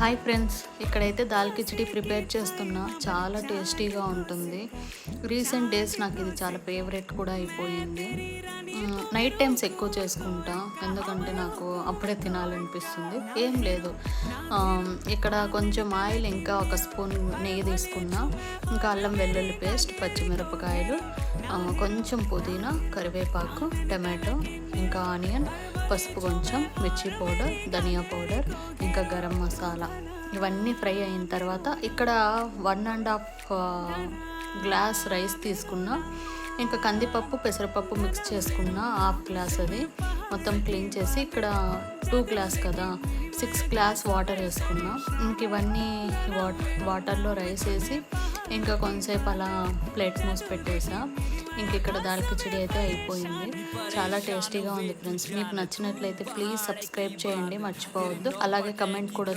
Hi friends, ఇక్కడైతే dal khichdi prepare చేస్తున్నా. చాలా టేస్టీగా ఉంటుంది. రీసెంట్ డేస్ నాకు ఇది చాలా ఫేవరెట్ కూడా అయిపోయింది. నైట్ టైమ్స్ ఎక్కువ చేసుకుంటా, ఎందుకంటే నాకు అప్పుడే తినాలనిపిస్తుంది. ఏం లేదు, ఇక్కడ కొంచెం ఆయిల్, ఇంకా ఒక స్పూన్ నెయ్యి తీసుకున్నా, ఇంకా అల్లం వెల్లుల్లి పేస్ట్, పచ్చిమిరపకాయలు, కొంచెం పుదీనా, కరివేపాకు, టమాటో, ఇంకా ఆనియన్, పసుపు, కొంచెం మిర్చి పౌడర్, ధనియా పౌడర్, ఇంకా గరం మసాలా, ఇవన్నీ ఫ్రై అయిన తర్వాత ఇక్కడ 1.5 గ్లాస్ రైస్ తీసుకున్నా. ఇంకా కందిపప్పు, పెసరపప్పు మిక్స్ చేసుకున్న 1/2 గ్లాస్, అది మొత్తం క్లీన్ చేసి ఇక్కడ 2 గ్లాస్ కదా, 6 గ్లాస్ వాటర్ వేసుకున్నా. ఇంక ఇవన్నీ వాటర్లో రైస్ వేసి ఇంకా కొంతసేపు అలా ప్లేట్ మూసి పెట్టేసా. ఇంక ఇక్కడ దాల్ కిచడీ అయితే అయిపోయింది. చాలా టేస్టీగా ఉంది ఫ్రెండ్స్. మీకు నచ్చినట్లయితే ప్లీజ్ సబ్స్క్రైబ్ చేయండి, మర్చిపోవద్దు. అలాగే కమెంట్ కూడా